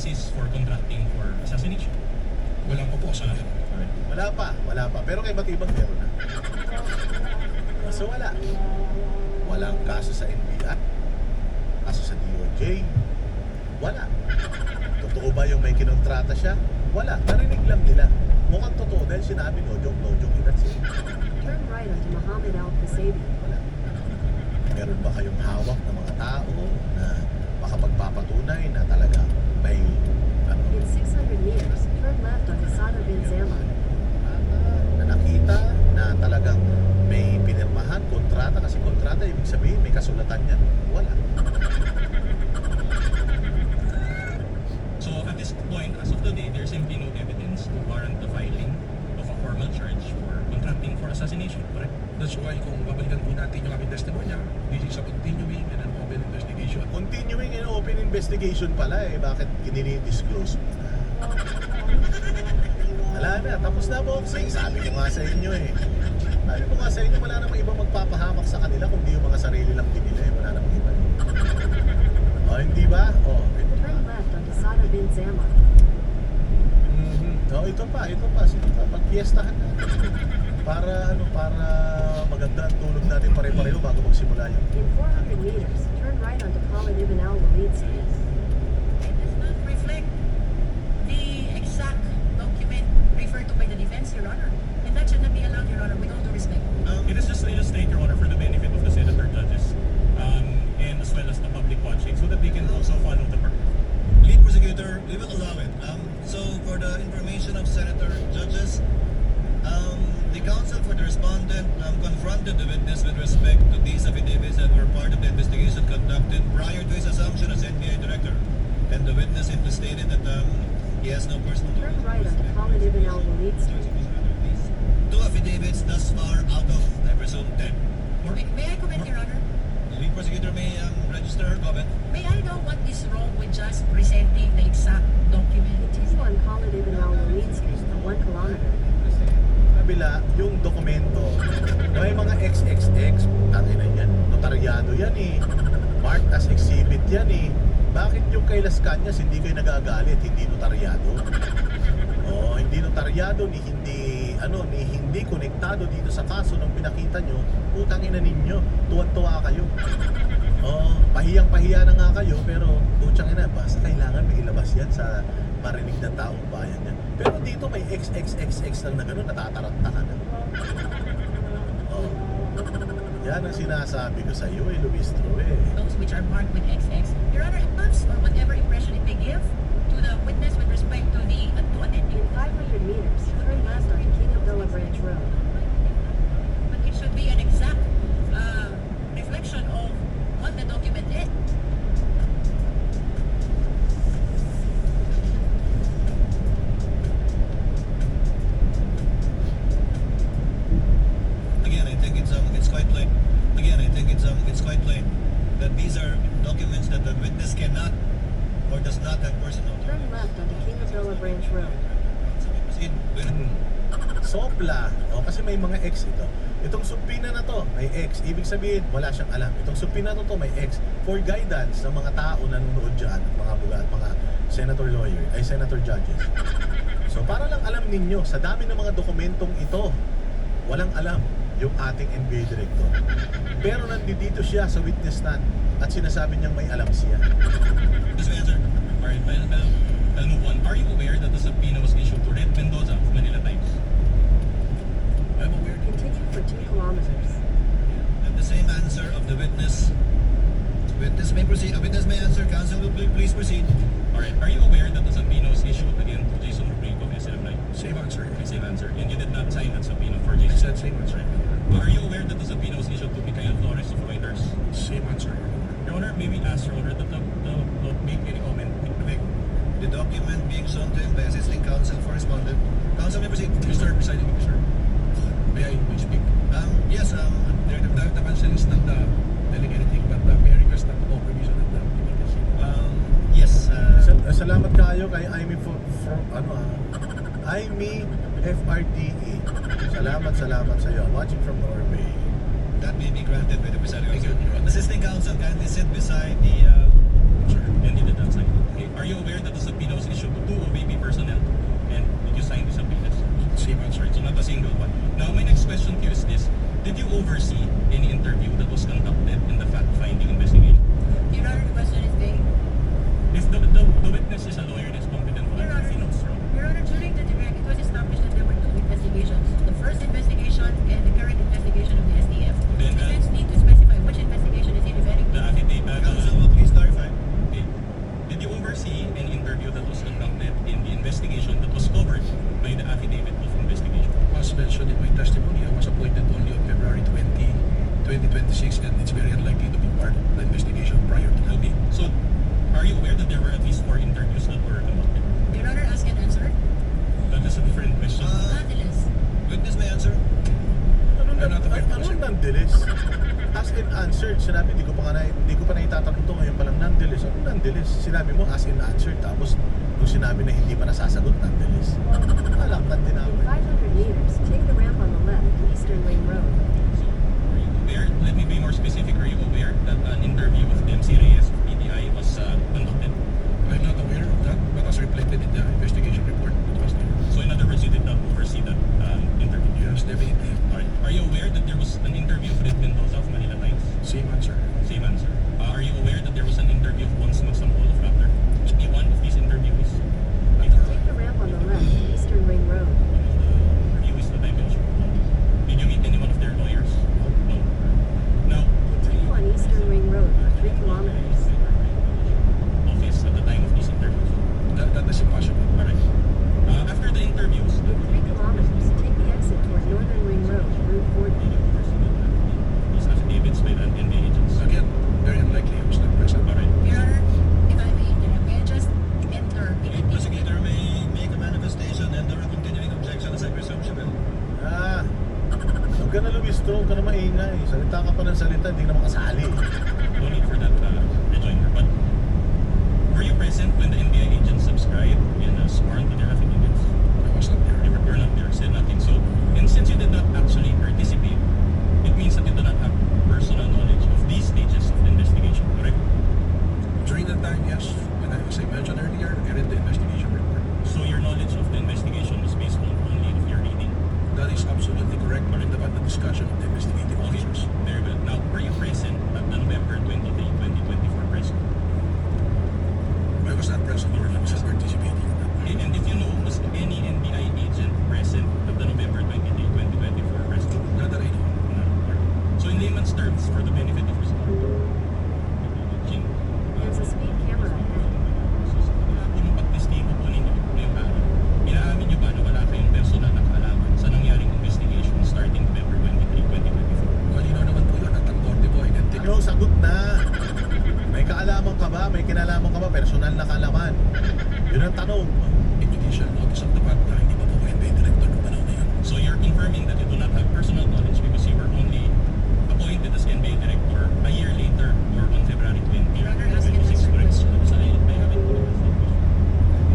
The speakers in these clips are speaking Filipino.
basis for contracting for assassination? Walang po sa lahat. Wala pa. Pero kay Batibag meron na. So wala. Walang kaso sa NBI, kaso sa DOJ, wala. Totoo ba yung may kinontrata siya? Wala. Narinig lang nila. Mukhang totoo dahil sinabi no joke, that's it. Turn right onto Muhammad Al-Qasabi. Wala. Meron ba kayong hawak ng mga tao na makapagpapatunay na talaga may In 600 meters, turn left onto Sada bin Zaman. na nakita na talagang may pinirmahan, kontrata, kasi kontrata ibig sabihin may kasulatan yan. Wala. So at this point, as of today, there's simply no evidence to warrant the filing of a formal charge for contracting for assassination, correct? That's why kung babalikan po natin yung aming testimonya, this is a continuing and an open investigation. Continuing and open investigation pala eh. Bakit dinidisclose mo na? Wala na, tapos na boxing. Sabi ko nga sa inyo eh. Sabi ko nga sa inyo, wala namang ibang magpapahamak sa kanila kundi yung mga sarili lang din nila eh. Wala namang iba. O, hindi ba? O, Turn left onto Sada bin Zaman. O, ito pa. Sige pa, pagpiestahan na. Para maganda ang tulog natin pare-pareho bago magsimula yun. In 400 meters, turn right onto Khalid ibn al-Walid Street. It does not reflect the exact document referred to by the defense, Your Honor. And that should not be allowed, Your Honor, with all due respect. It is just to illustrate, Your Honor, for the benefit of the senator judges and as well as the public watching so that they can also follow the purpose. Lead prosecutor, we will allow it. So for the information of senator judges, the counsel for the respondent confronted the witness with respect to these affidavits that were part of the investigation conducted prior to his assumption as NBI director. And the witness simply stated that he has no personal... Turn right onto Khalid ibn al-Walid Street. Two affidavits thus far out of, I presume, 10. May I comment, Your Honor? Lead prosecutor may register her comment. May I know what is wrong with just presenting the exact document? Continue on Khalid ibn al-Walid Street for 1 kilometer. Kabila, yung dokumento, may mga XXX, tangin na yan, notaryado yan eh, marked as exhibit yan eh. Bakit yung kay Las Cañas hindi kayo nagagalit, hindi notaryado? Hindi notaryado, ni hindi konektado dito sa kaso nung pinakita nyo, utangin na ninyo, tuwan-tuwa kayo. Pahiyang-pahiya na nga kayo, pero putsang ina, basta kailangan may ilabas yan sa marinig ng taong bayan yan. Pero dito may XXXX lang na gano'n, natataranta ka na. Yan ang sinasabi ko sa iyo Luistro eh. Those which are marked with XX. Your Honor, it comes or whatever impression it may give to the witness with respect to the to attending. In 500 meters, turn left onto King Abdullah Branch Road. But it should be an exact reflection of what the document is. Again, I think it's quite plain. Again, I think it's quite plain that these are documents that the witness cannot or does not have personal. Turn left onto King Abdullah Branch Road. Proceed with Sopla, kasi may mga X ito. Itong supina na to, may X. Ibig sabihin, wala siyang alam. Itong supina na to, may X. For guidance ng mga tao na nanonood dyan, mga bugat, mga senator judges. So para lang alam ninyo, sa dami ng mga dokumentong ito, walang alam yung ating NBA director. Pero nandito siya sa witness stand at sinasabi niyang may alam siya. This answer. Alright, I'll move on. Are you aware that the subpoena was issued to Red Mendoza of Manila Times? I'm aware. Continue for 2 kilometers. And the same answer of the witness. Witness may proceed. Witness may answer. Counsel will please proceed. Alright, are you aware that the subpoena was issued again to Jason Rubrico of SLM9? Same answer. Okay, same answer. And you did not sign that subpoena for I Jason? said same answer. Are you aware that the subpoena was issued to Mikael Flores of Reuters? Same answer. Your Honor, may we ask Your Honor to make any comment? The document being shown to him by assisting counsel for respondent. Counsel may proceed. Mr. Presiding Officer, may I speak? Yes. The counsel is not telling anything, but may I request that all permission that we can see. Yes. Salamat kayo kay Aimee Aimee FRDE. Salamat sa iyo. Watching from Norway. That may be granted by the presiding Thank you. officer. Assisting counsel, kindly sit beside the. And you did not sign. Okay. Are you aware that the subpoena was issued to 2 OVP personnel? And did you sign the subpoenas? Same answer. So not a single one. Now, my next question to you is this. Did you oversee any interview that was conducted in the fact-finding investigation? Your Honor, the question is vague. If the witness is a lawyer and is competent, Your what Honor, he knows wrong. Your Honor, during the direct, it was established that there were 2 investigations. The first investigation and the current investigation of the SDF. Then, Defense need to specify which investigation is he referring The to. affidavit, Counsel, will please clarify. okay. Did you oversee any interview that was conducted in the investigation that was covered by the affidavit of investigation? As mentioned in my testimony, I was appointed only on February 20, 2026, and it's very unlikely to be part of the investigation prior to that. Okay. So, are you aware that there were at least 4 interviews that were conducted? Your Honor, ask and answer. That is a different question. Nonetheless, Witness may answer. Anong nonetheless? As in answered, sinabi, hindi ko pa naitatanong to ngayon palang nonetheless. Anong nonetheless? Sinabi mo as in answered, tapos nung sinabi na hindi pa nasasagot, nonetheless. Malaktan din In ako. 500 meters, take the ramp on the left, Eastern Ring Road. So, are you aware? Let me be more specific. Are you aware that an interview with MC Reyes of PDI was conducted? I'm not aware of that, but as reflected in the investigation report, it was there. So, in other words, you did not oversee that interview? Yes, definitely. Alright. Are you aware that there was an interview of Red Mendoza of Manila Times? Same answer. Same answer. Are you aware that there was an interview of Pons Magsampol of Raptor? Any one of these interviews? Take the ramp on the left, Eastern Ring Road. The review is that I mentioned. Did you meet any one of their lawyers? No. Now, Continue on Eastern Ring Road for 3 kilometers. office at the time of these interviews. That is impossible. Alright. After the interviews, In 3 kilometers, take the exit toward Northern Ring Road, Route 40. these affidavits by the NBI agents. Again, very unlikely I was not present. Alright. Your Honor, if I may interrupt, may I just enter? The prosecutor may make a manifestation and there a continuing objection as I presume she will. Huwag ka na lumistro, huwag ka na maingay. Salita ka pa ng salita, hindi na makasali. No need for that rejoinder. But were you present when the NBI agents subscribed and sworn to their affidavits? I was not there. You were not there, said nothing. So, and since you did not actually participate, it means that you do not have personal knowledge of these stages of the investigation, correct? During that time, yes, as I mentioned earlier, I read the investigation report. So your knowledge of the investigation was based on only of your reading. That is absolutely correct, but about the discussion of the investigative Okay, officers. very well. Now, were you present at the November 23, 2024 press conference? I was not present, or I was not participating in that. Okay, and if you know, was any NBI agent present at the November 23, 2024 press conference? Not that I know. No. Alright. So in layman's terms, for the benefit of respect, Jing, There's a speed camera ahead. kung pagtestigo po ninyo ngayong araw, inaamin nyo ba na wala kayong personal na kaalaman sa nangyaring investigation starting November 23, 2024? Malinaw naman po yun at ang korte po identical. Ano, sagot na. May kaalaman ka ba? May kinalaman ka ba? Personal na kaalaman. Yun ang tanong. In judicial notice of the fact na hindi pa po NBI director ng panahon na yun. So you're confirming that you do not have personal knowledge because you were only appointed as NBA director a year later or on February 20, Your Honor, ask and 2026, answer correct? question. So I haven't put it as that question.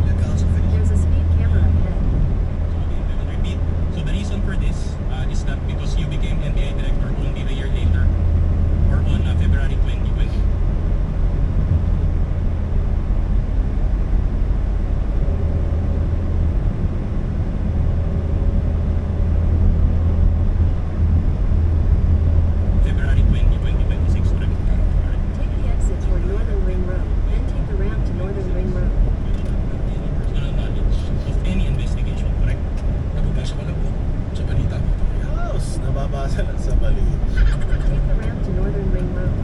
The counsel finish. There's a speed camera ahead. So again, I will repeat. So the reason for this is that because you became NBA director only a year later or on February 2020. February 20, 2026, correct? Alright. Take the exit toward Northern Ring Road, then take the ramp to Northern Ring Road. Any personal knowledge of any investigation, correct? Nababasa ko lang po sa balita po. Yes, nababasa lang sa baliw. Take the ramp to Northern Ring Road.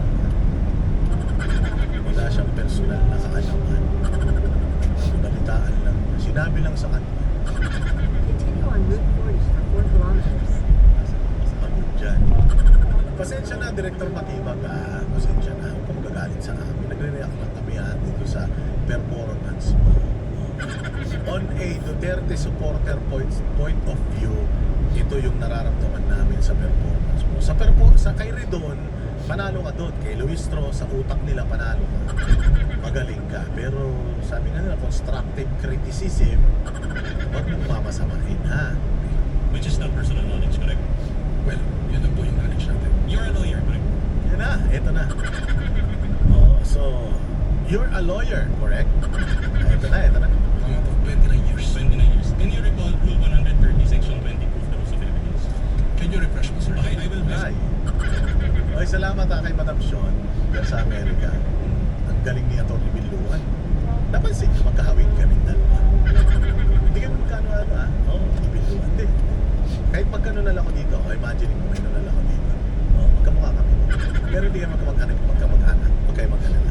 Wala siyang personal na kaalaman. Nabalitaan lang. Sinabi lang sa kanya. Continue on Route 40 for 4 kilometers. Sagot dyan. Pasensya na, Director Matibag. Pasensya na. Huwag kang magagalit sa amin. Nagre-react lang kami dito sa performance mo. On a Duterte supporter point of view, ito yung nararamdaman namin sa performance mo. Sa kay Ridon, panalo ka doon. Kay Luistro, sa utak nila panalo ka. Magaling ka. Pero sabi nga nila, constructive criticism, huwag mong mamasamahin, ha? Which is not personal knowledge, correct? Well, yun lang po yung knowledge natin. You're a lawyer, correct? Yan na, eto na. Oh, so, You're a lawyer, correct? Ito na. Tama po, 29 years. 29 years. Can you recall Rule 130, Section 22 of the Rules of Evidence? Can you refresh me, sir? Okay, I will best. Ay. Oy, salamat kay Madam Sean dyan sa Amerika. Ang galing ni Atty. Biluan. Napansin niyo, magkahawig kami dalawa. Hindi kami magkano Oo, Biluan. Hindi. Kahit magkano na lang ako dito, imagine mo may nalala ako dito. Magkamukha kami. Pero hindi kami magkamag-anak. Huwag kayo mag-alala.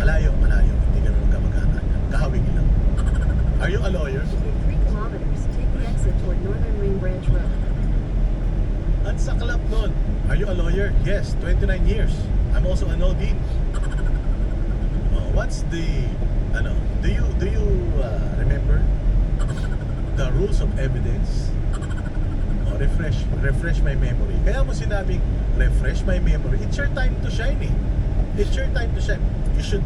Malayo. Hindi kami magkamag-anak. Kahawig lang. Are you a lawyer? In 3 kilometers, take the exit toward Northern Ring Branch Road. Ang saklap nun. Are you a lawyer? Yes, 29 years. I'm also an OD. What's the, do you remember the rules of evidence? Refresh my memory. Kaya mo sinabing, refresh my memory. It's your time to shine eh. It's your time to shine. You should,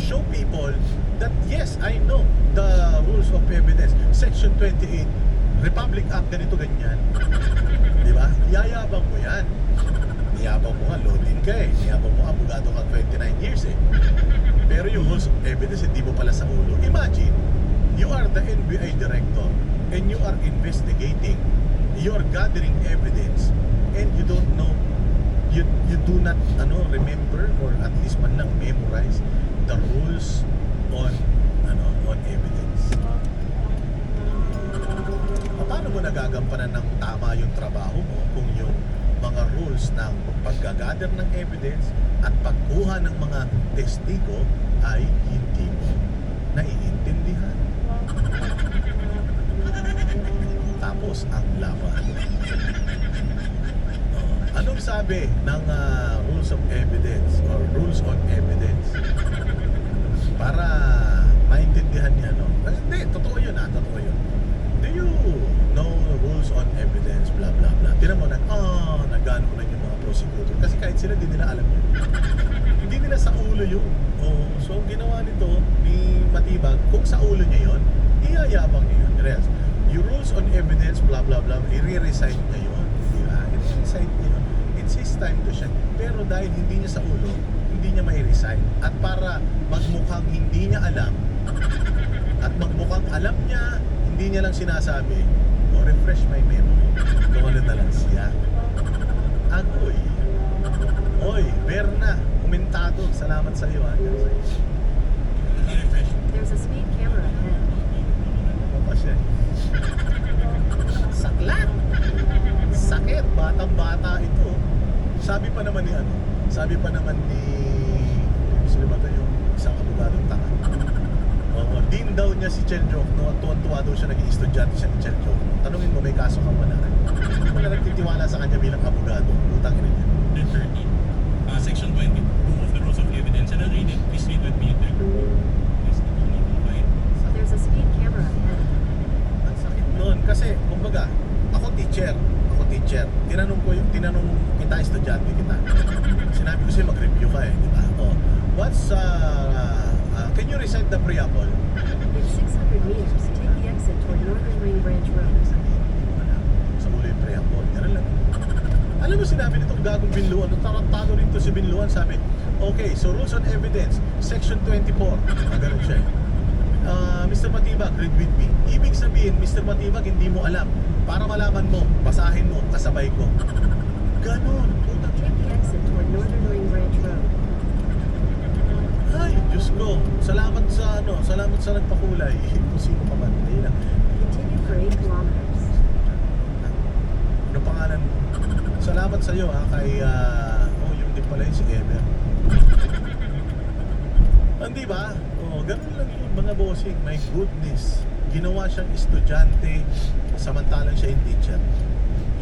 show people that yes, I know the rules of evidence. Section 28, Republic Act, ganito ganyan. Di ba? Yayabang mo yan. Niyabang mo nga, loading ka eh. Niyabang mo, abogado ka 29 years eh. Pero yung rules of evidence, hindi mo pala sa ulo. Imagine, you are the NBI director and you are investigating, you are gathering evidence and you don't know, you do not remember or at least man lang memorize the rules on evidence. Paano mo nagagampanan ng tama yung trabaho mo kung yung mga rules ng paggagather ng evidence at pagkuha ng mga testigo ay hindi mo naiintindihan? Tapos ang laban. Anong sabi ng rules of evidence or rules on evidence? Para maintindihan niya, no? Hindi, totoo yun. Do you know the rules on evidence, blah blah blah? Tinan mo, nagano na yung mga prosecutor. Kasi kahit sila, di nila alam yun. Hindi nila sa ulo yun. So, ang ginawa nito ni Matibag, kung sa ulo niya yun, iyayabang niya yun. Rest. Yung rules on evidence, blah blah blah, i-recite niya yun. Di ba? I-recite niya yun. It's his time to shine. Pero dahil hindi niya sa ulo, hindi niya mai-recite. At para magmukhang hindi niya alam, at magmukhang alam niya, hindi niya lang sinasabi, refresh my memory. Gawala na lang siya. Agoy. Oy, Berna, komentado. Salamat sa iyo. I-refresh. There's a speed camera ahead. Ano pa siya? Saklat! Sakit! Batang-bata ito. Sabi pa naman ni sino ba tayo? Isang abogadong tanga. Oo, din daw niya si Chel Joke, no? Tuwan-tuwa daw siya, naging estudyante siya ni Chel Joke. Tanungin mo, may kaso kang wala. Wala nagtitiwala sa kanya bilang abogado. Utang ina niya. 30, Section 20 of the Rules of Evidence. And I'll read it. Please read with me. Please, right? There's a speed camera ahead. Ang sakit nun. Kasi, kumbaga, ako teacher. Tinanong kita, estudyante kita. Sinabi ko sa'yo, mag-review ka eh, di ba? Can you recite the preamble? In 600 meters, take the exit toward Northern Ring Branch Road. Sa ulo yung preamble. Ganun lang. Alam mo, sinabi nitong gagong Binluan, tarantado rin to si Binluan, sabi, okay, so rules on evidence, section 24. Ganun siya eh. Mr. Matibag, read with me. Ibig sabihin, Mr. Matibag, hindi mo alam. Para malaman mo, basahin mo, kasabay ko. Ganun. Putang ina. Take the exit toward Northern Ring Branch Road. Ay, Diyos ko. Salamat sa nagpakulay. Kung sino pa man. Hindi lang. Continue for 8 kilometers. Ano pangalan mo? Salamat sa iyo kay yung din pala yun si Ever. Hindi ba? Ganun lang yun mga bossing. My goodness. Ginawa siyang estudyante samantalang siya yung teacher.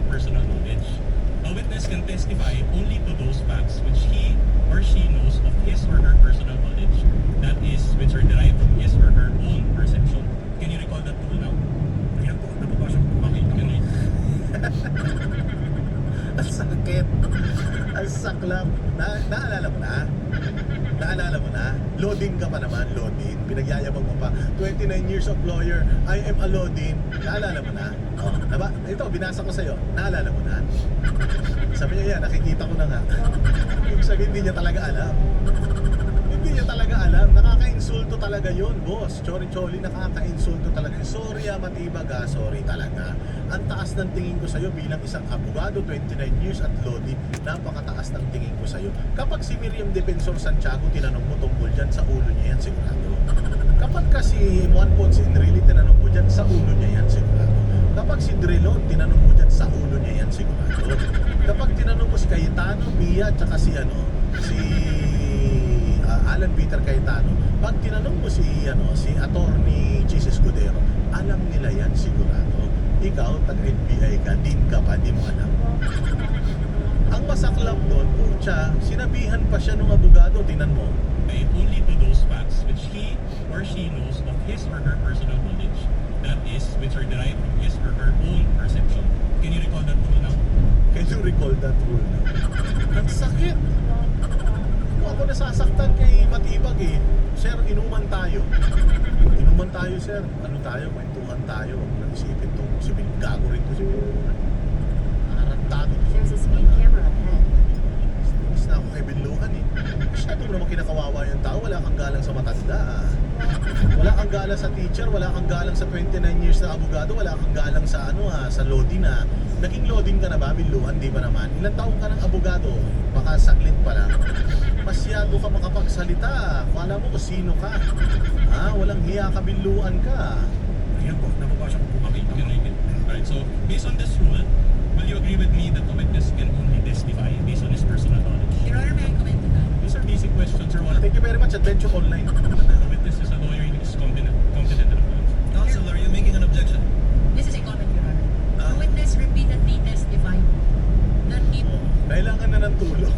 Personal knowledge. A witness can testify only to those facts which he or she knows of his or her personal knowledge, that is, which are derived from his or her own perception. Can you recall that rule now? Ayan po, nababasa ko. Okay, you can read. Ang sakit. Ang saklap. Naalala mo na? Naalala mo na? Loading ka pa naman, loading. Pinagyayabang mo pa. 29 years of lawyer, I am a loading. Naalala mo na? Ito, binasa ko sa'yo. Naalala mo na? Sabi niya yan, nakikita ko na nga. Ibig sabihin, hindi niya talaga alam. Hindi niya talaga alam. Nakaka-insulto talaga yun, boss. Chori-choli, nakaka-insulto talaga. Sorry Matibag sorry talaga. Ang taas ng tingin ko sa'yo bilang isang abogado, 29 years at Lodi, napakataas ng tingin ko sa'yo. Kapag si Miriam Defensor Santiago, tinanong mo tungkol dyan, sa ulo niya yan sigurado. Kapag kasi Juan Ponce Enrile, tinanong mo dyan, sa ulo niya yan sigurado. Kapag si Drilon, tinanong mo dyan, sa ulo niya yan sigurado. Kapag tinanong mo si Cayetano, Mia, tsaka si Alan Peter Cayetano, pag tinanong mo si Attorney Jesus Escudero, alam nila yan sigurado. Ikaw, taga-NBI ka, din ka pa, di mo alam. Ang masaklap doon, putya, sinabihan pa siya ng abogado, tinan mo. Only to those facts which he or she knows of his or her personal knowledge, that is, which are derived from his or her own perception. Can you recall that rule now? Can you recall that rule? Ang sakit. Kung ako nasasaktan kay Matibag Sir, inuman tayo. Inuman tayo, sir. Ano tayo? Kwentuhan tayo. Huwag mo nang isipin to. Gago rin to. Arantado. There's a speed camera ahead. Inis na ako kay Binluhan Masyado mo naman kinakawawa yung tao. Wala kang galang sa matanda. Wala kang galang sa teacher. Wala kang galang sa 29 years na abogado. Wala kang galang sa sa Lodi na. Naging Lodin ka na ba, Binluhan? Di ba naman? Ilang taong ka ng abogado? Baka saglit pa lang. Masyado ka makapagsalita. Kala mo kung sino ka. Walang hiya ka, Binluhan ka. Ayan po, napapasok po Okay, you can read it. Alright, so based on this rule, will you agree with me that the witness can only testify based on his personal knowledge? Your Honor, may I comment to that? These are basic questions, Your Honor. Thank you very much. Adventure Online. The witness is a lawyer, he is competent enough to answer. Counsel, are you making an objection? This is a comment, Your Honor. The witness repeatedly testified that he Kailangan na ng tulong.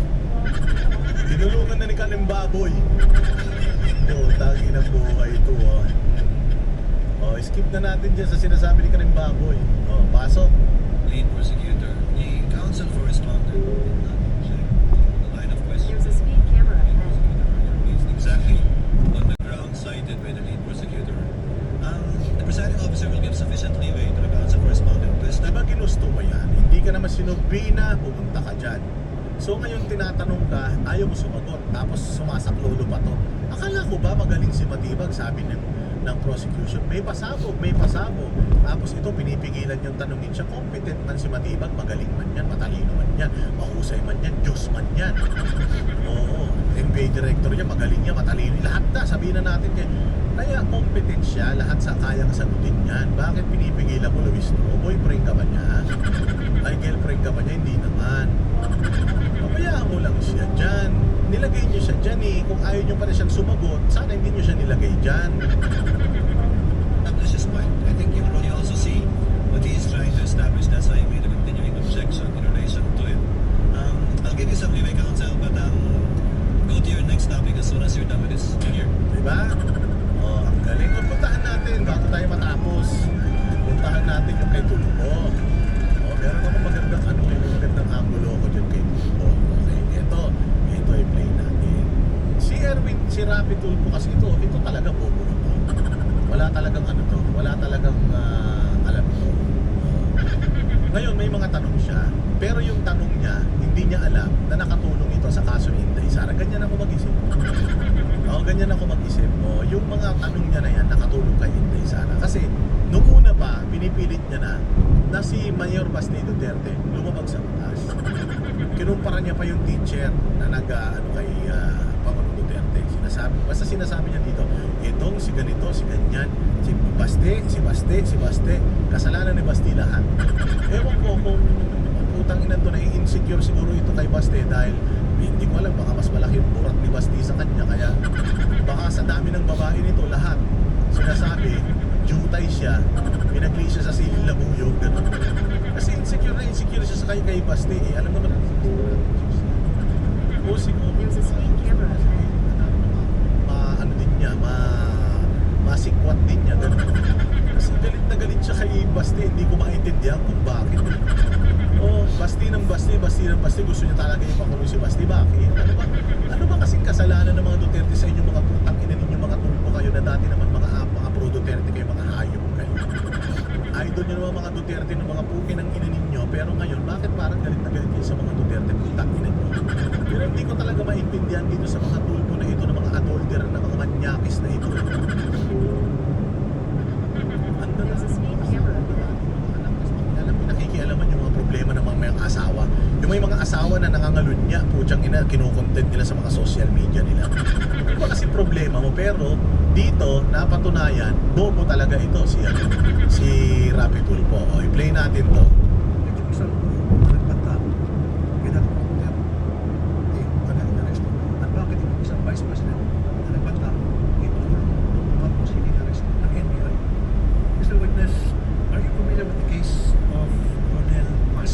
Tinulungan na ni Kanimbaboy. Tagi ng buhay ito. Skip na natin dyan sa sinasabi ni Kanimbaboy. Pasok. Lead prosecutor, the counsel for respondent did not check the line of questioning. There's a speed camera ahead. Based exactly on the ground cited by the lead prosecutor. The presiding officer will give sufficient leeway to the counsel for respondent to establish. Diba ginusto mo yan? Hindi ka naman sinubina, pupunta ka dyan. So ngayon tinatanong ka, ayaw mo sumagot, tapos sumasaklolo pa to. Akala ko ba magaling si Matibag, sabi ng prosecution, may pasabog. Tapos ito, pinipigilan yung tanongin siya, competent man si Matibag, magaling man yan, matalino man yan, mahusay man yan, Diyos man yan. Oo, MBA director niya, magaling niya, matalino, lahat na, sabihin na natin kaya competent siya, lahat sa kayang sagutin yan. Bakit pinipigilan mo, Luis? Boyfriend ka ba niya? Ay, girlfriend ka ba niya? Hindi naman. Pabayaan mo lang siya dyan. Nilagay niyo siya dyan Kung ayaw niyo pa na siyang sumagot, sana hindi niyo siya nilagay dyan. Establish his point. I think you can also see what he is trying to establish. That's why he made a continuing objection in relation to it. I'll give you some leeway, counsel, but go to your next topic as soon as you're done with this. Here. Diba? Ang galing. Puntahan natin bago tayo matapos. Puntahan natin yung kay Tulpo. Meron ako magandang angulo ko dyan kay Tulpo. Okay, ito i-play natin. Si Rapi Tulpo kasi ito talaga bobo na to. Wala talagang wala talagang alam ito. Ngayon may mga tanong siya, pero yung tanong niya, hindi niya alam na nakatulong ito sa kaso ni Inday Sara. Ganyan ako mag-isip. Ganyan ako mag-isip. Yung mga tanong niya na yan, nakatulong kay Inday Sara. Kasi nung una pa, pinipilit niya na si Mayor Basti Duterte lumabag sa mataas. Kinumpara niya pa yung teacher na kay Pangulong Duterte. Sinasabi niya dito, itong si ganito, si ganyan, si Baste, kasalanan ni Basti lahat. Ewan ko kung putang ina to, na-insecure siguro ito kay Baste dahil hindi ko alam, baka mas malaki yung burat ni Basti sa kanya, kaya baka sa dami ng babae nito lahat sinasabi, jutay siya, pinagli siya sa silid labuyog, gano'n. Kasi insecure siya sa kay Basti alam naman siguro There's a speed camera ahead. masikwat din niya, gano'n. Kasi galit na galit siya kay Basti, hindi ko maintindihan kung bakit. Basti, gusto niya talaga ipakulong si Basti. Bakit? Ano ba kasing kasalanan ng mga Duterte sa inyong mga putang ina ninyo, mga tulpo kayo na dati naman mga pro Duterte kayo, mga hayop kayo. Idol nyo naman mga Duterte ng mga pukin ng ina ninyo, pero ngayon, bakit parang galit na galit kayo sa mga Duterte, putang ina ninyo? Pero hindi ko talaga maintindihan dito sa mga tulpo na ito ng mga adulterer na mga manyakis na ito. Ano na? There's a speed camera ahead. Alam mo, nakikialaman yung mga problema ng mga mayang asawa. Yung may mga asawa na nangangalunya, putyang ina, kinukontent nila sa mga social media nila. Ano ba kasi problema mo? Pero dito, napatunayan, bobo talaga ito si Rapi Tulfo. O, i-play natin to. Medyo isang nagpanta. Kaya natin mga hotel. Ano yung arrest? At bakit yung isang vice president na nagpanta, ito ang Marcos hindi arrest ng NBI? Mr. Witness, are you familiar with the case of Ronel Mas?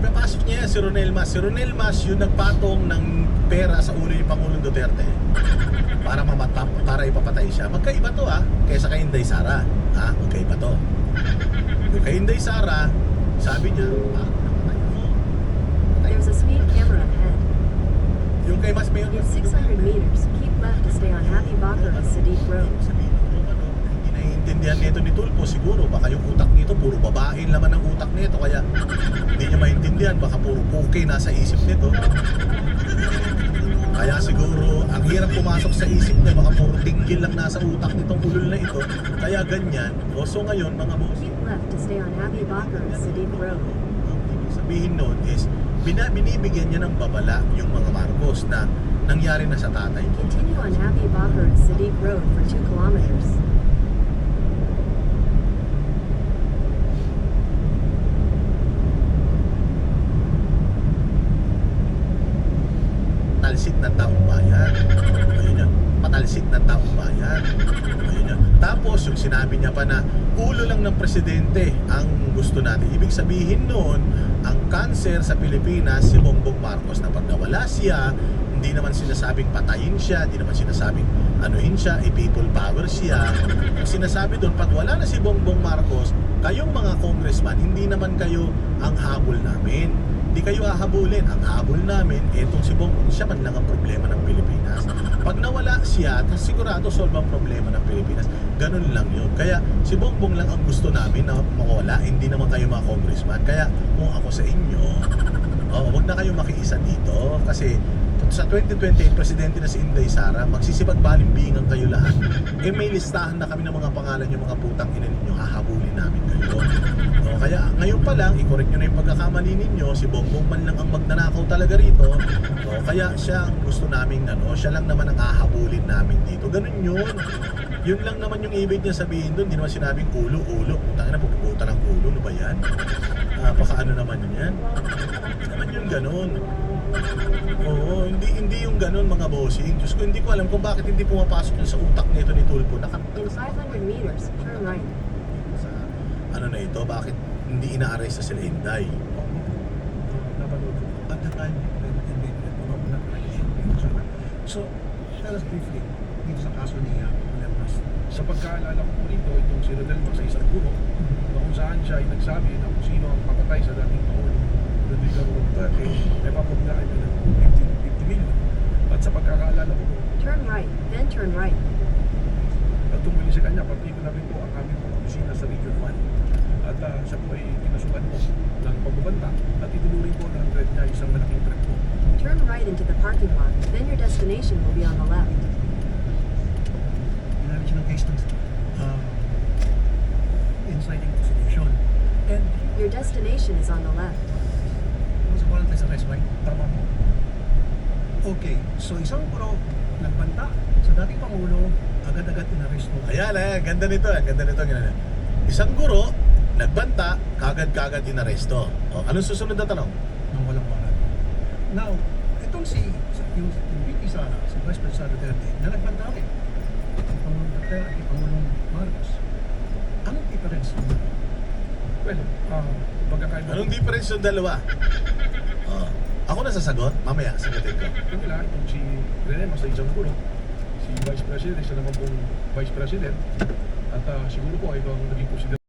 Papasok niya yan, si Ronel Mas. Si Ronel Mas yung nagpatong ng pera sa ulo ni Pangulong Duterte para ipapatay siya. Magkaiba to kaysa kay Inday Sara. Magkaiba to. Yung kay Inday Sara, sabi niya, napatay ako. There's a speed camera ahead. Yung kay Mas Mayor, In 600 meters, keep left to stay on Happy Bakr and Sadiq Road. sabihin ko, hindi naiintindihan nito ni Tulfo siguro. Baka yung utak nito, puro babaeng laman ng utak nito. Kaya hindi niya maintindihan. Baka puro puke nasa isip nito. Kaya siguro, ang hirap pumasok sa isip niya, baka puro tinggil lang nasa utak nitong ulol na ito. Kaya ganyan. So ngayon, mga boss, Keep left to stay on Happy Bakr and Sadiq Road. ang ibig sabihin nun is, binibigyan niya ng babala yung mga Marcos na nangyari na sa tatay. Continue on Happy Bakr and Sadiq Road for 2 kilometers. Patalsik ng taong bayan. Ayun yan. Patalsik ng taong bayan. Ayun yan. Tapos yung sinabi niya pa na ulo lang ng presidente ang gusto natin. Ibig sabihin noon, ang cancer sa Pilipinas si Bongbong Marcos na pag nawala siya, hindi naman sinasabing patayin siya, hindi naman sinasabing anuhin siya, i-people power siya. Ang sinasabi doon, pag wala na si Bongbong Marcos, kayong mga congressman, hindi naman kayo ang habol namin. Hindi kayo hahabulin. Ang habol namin, etong si Bongbong, siya man lang ang problema ng Pilipinas. Pag nawala siya, sigurado solve ang problema ng Pilipinas. Ganun lang yun. Kaya si Bongbong lang ang gusto namin na mawala, hindi naman kayo mga congressman. Kaya kung ako sa inyo, wag na kayo makiisa dito. Kasi sa 2028, presidente na si Inday Sara, magsisipag-balimbingan kayo lahat. May listahan na kami ng mga pangalan yung mga putang ina ninyo, hahabulin namin kayo. Kaya ngayon pa lang, i-correct nyo na yung pagkakamali ninyo, si Bongbong man lang ang magnanakaw talaga rito. Kaya siya ang gusto namin, siya lang naman ang hahabulin namin dito. Ganun yun. Yun lang naman yung ibig niya sabihin doon. Hindi naman sinabing ulo. Putang ina, puputa ng ulo. Ano ba yan? Pakaano naman yan? Hindi naman yun ganun. Oo, hindi yung ganun mga bossing. Diyos ko, hindi ko alam kung bakit hindi pumapasok yun sa utak nito ni Tulfo. In 500 meters, turn right. Sa ano na ito, bakit hindi ina-arrest na sila Inday? Napanood ko. At the time, so, tell us briefly dito sa kaso ni Ronel Mas. Sa pagkaalala ko po rito, itong si Ronel Mas ay isang guro na kung saan siya ay nagsabi na kung sino ang papatay sa dating Pangulo Rodrigo Duterte ay papaglaan niya ng 50 million. At sa pagkakaalala ko po, Turn right, then turn right. at tumuli sa kanya, partido na rin po ang aming mga opisina sa Region 1. At siya po ay kinasukan po ng pagbabanta at itinuloy po ng red niya isang malaking truck po. Turn right into the parking lot, then your destination will be on the left. Ginamit siya ng case ng inciting prosecution. And Your destination is on the left. sa volunteer sa West White, tama mo. Okay, so isang puro nagbanta sa dating Pangulo, agad-agad inaresto. Ayan, ganda nito. Ganyan. Isang guro, nagbanta, kagad-kagad inaresto. Anong susunod na tanong? Nang walang warrant. Now, itong yung VP Sara, si Vice President Sara Duterte, na nagbanta rin. Ang Pangulong Duterte at yung Pangulong Marcos. Anong difference? Well, pagkakaiba. Anong difference yung dalawa? Ako na sasagot? Mamaya, sagutin ko. Kanila, itong si Rene Mas ay isang guro, si Vice President, siya naman pong Vice President, at siguro po ay naging president